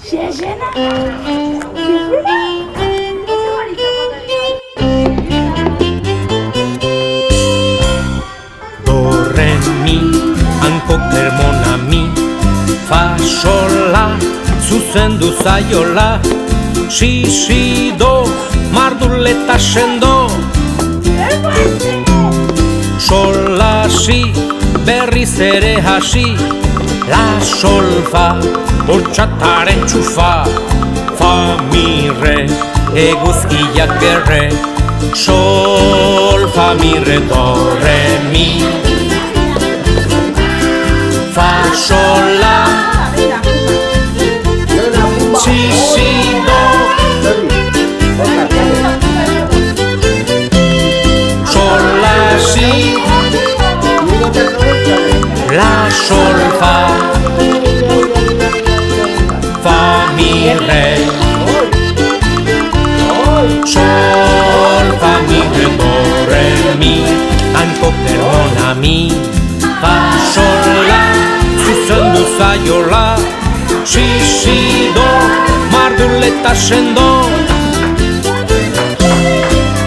Xexena? Do, re, mi, hanko kermona mi, fa, sol, la, zuzendu zaiola, si, si, do, marduleta sendo. Sol, la, si, berriz ere hasi, la, sol, fa, hortxataren txufa, fa, mi, re, eguzkiak erre, sol, fa, mi, re, do, re, mi, fa, sol, la, si, si, do, sol, la, si, la, sol, fa, fa, mi, re, sol, fa, mi, re, do, re, mi, hanko kermona mi, fa, sol, la, zuzendu zaiola, si, si, do, marduleta sendo.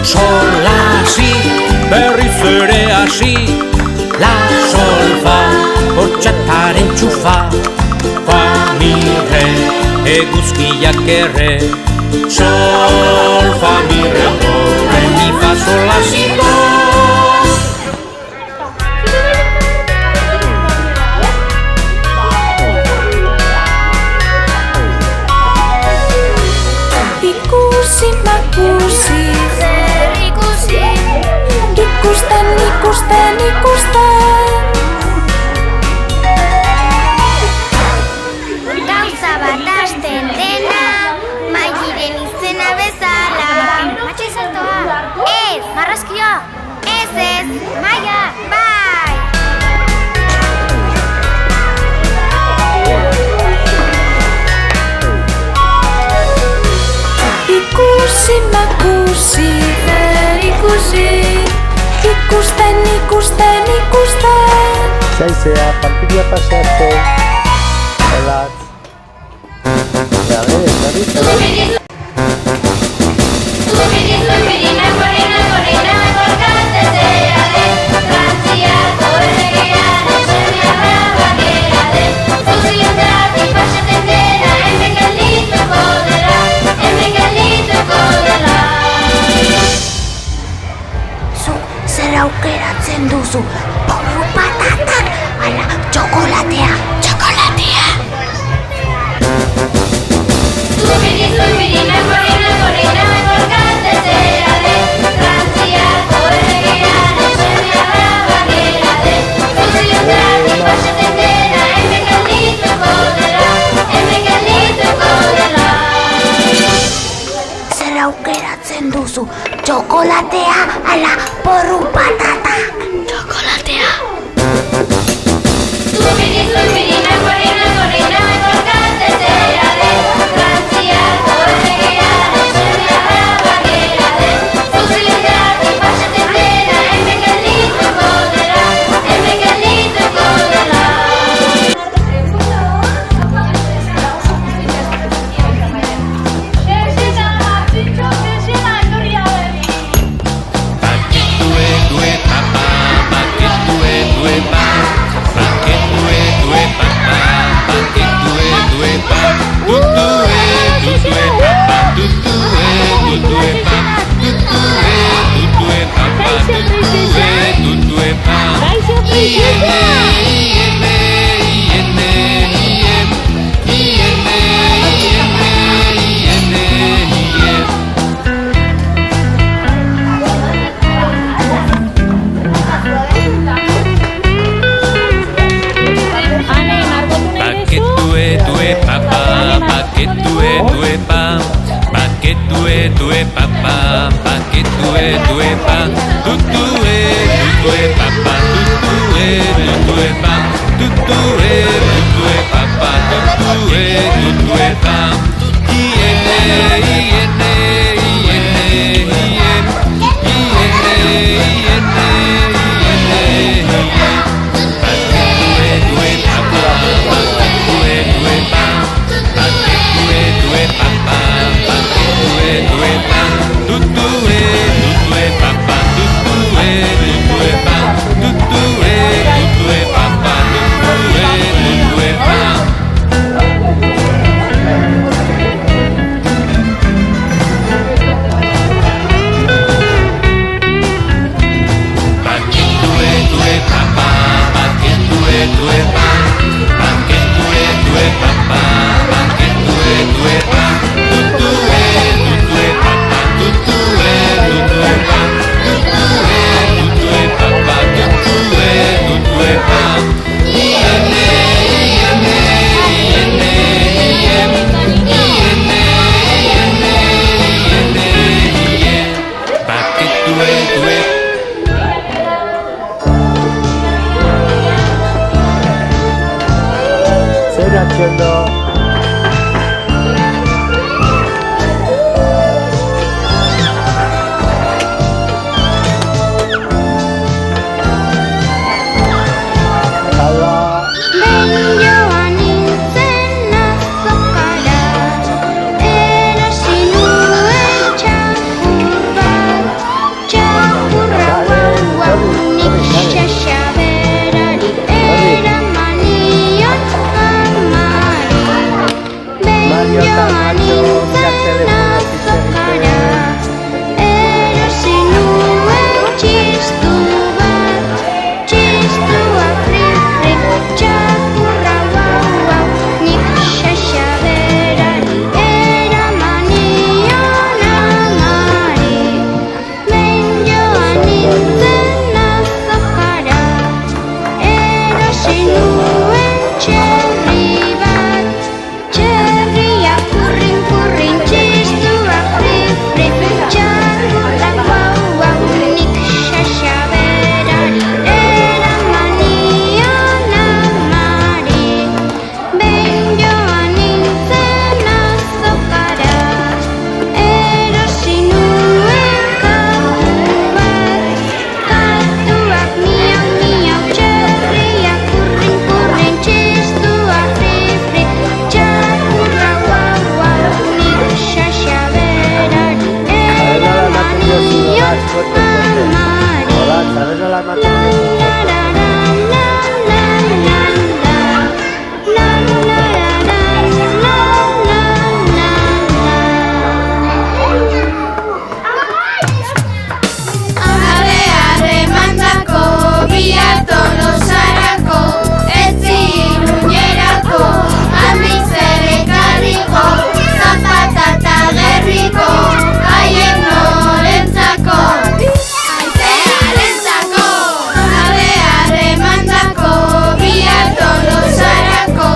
Sol, la, si, berriz ere hasi, la, sol, fa, hortxataren txufa, fa, mi, re, eguzkiak erre, sol, fa, mi, re, do, re, mi, fa, sol, la, si, do. Ikusi, makusi, Zer ikusi, ikusten, ikusten, ikusten. gauza bat hasten dena, Mairen izena bezala. Matxo izartoa? Ez, marrazkia. Ez, Maia, bai. Ikusi, makusi, zer ikusi, ikusten, ikusten, ikusten. Zaizea, partida pasatzen. Olatz. Berriz. Zuk zer aukeratzen duzu? Porru patatak, ala txokolatea, txokolatea. Zer aukeratzen duzu? Txokolatea, ala porru patatak, txokolatea. idiota, macho, mira telefono, azokara, erosi nuen txistu bat, txistua fri-fri, txakurra guau-guau, nik xaxaberari eraman nion amari, behin joan nintzen azokara, erosi nuen txerri bat, txerria kurrin-kurrin, txistua fri-fri, txakurra guau-guau, nik xaxaberari eraman nion amari, behin joan nintzen azokara, erosi nuen katu bat, katuak miau-miau, txerria kurrin-kurrin, txistua fri-fri, txakurra guau-guau, nik xaxaberari eraman nion amari. Hola, ¿sabes no la mato? Mandako bihar Tolosarako, etzi Iruñerako, handik zer ekarriko, zapata eta gerriko, haien norentzako. Haizearentzako, mandako bihar Tolosarako,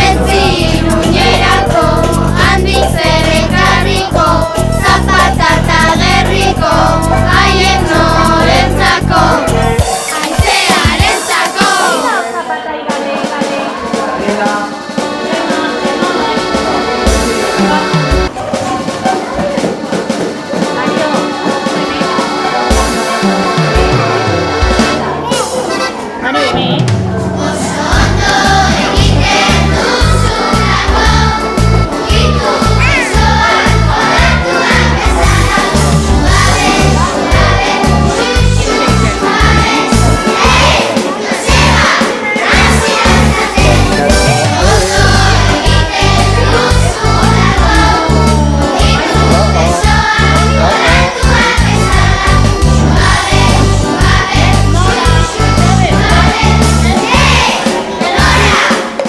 etzi Iruñerako, handik zer ekarriko, zapata eta gerriko, haien norentzako. Haizearentzako. Oso ondo egiten duzulako, itu besoak olatuak bezala, suabe, suabe, xuxu, suabe, Joseba, transirantzate. Oso egiten duzulako, itu besoak olatuak bezala, suabe, suabe, xuxu, suabe, Elora,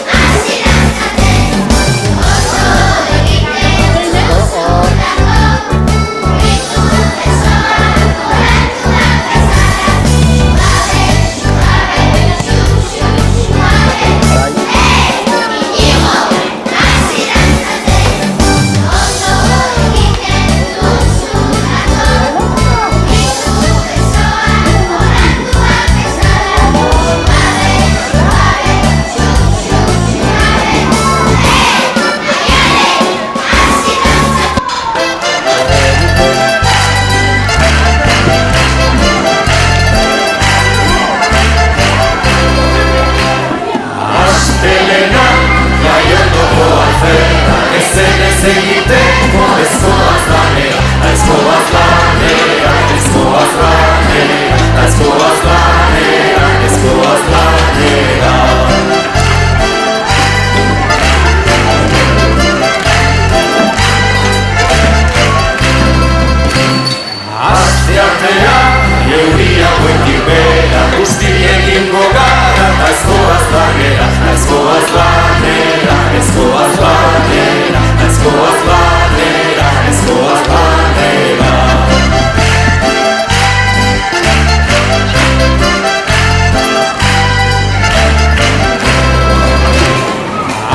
transirantzate. Oso egiten duzulako, itu besoak olatuak bezala, suabe, suabe, xuxu, suabe, Iñigo, transirantzate. Oso egiten duzulako, itu besoak olatuak bezala, suabe, suabe, xuxu, suabe, Astelena, jaiotoko alferra, ezen ez egiteko ezkoaz lanera, ezkoaz lanera, ezkoaz lanera, ezkoaz lanera, ezkoaz lanera. Asteartea, euria goitik bera, guzti egingo gara, ta ezkoaz lanera, ezkoaz lanera, ezkoaz lanera, ezkoaz lanera, ezkoaz lanera.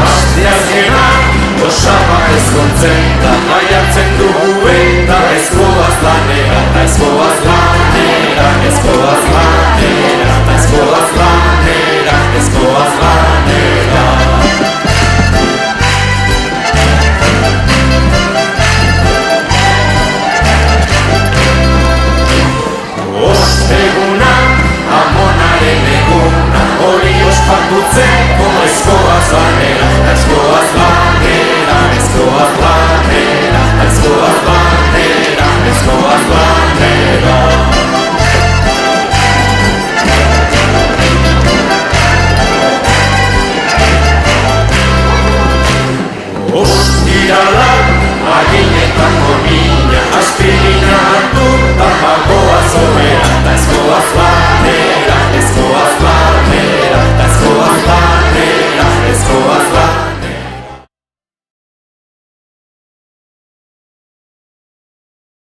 Asteazkena, osaba ezkontzen, da jaiatzen dugu eta ezkoaz lanera, ezkoaz lanera, ezkoaz lanera, ezkoaz lanera, ezkoaz lanera. Osteguna, amonaren eguna, hori ospatutzeko ezkoaz lanera, ezkoaz lanera, ezkoaz lanera.